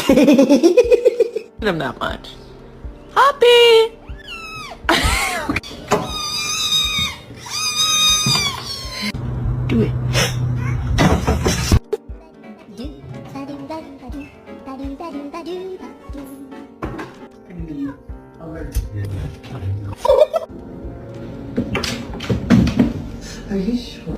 Them that much. Happy. Do it. Are you sure?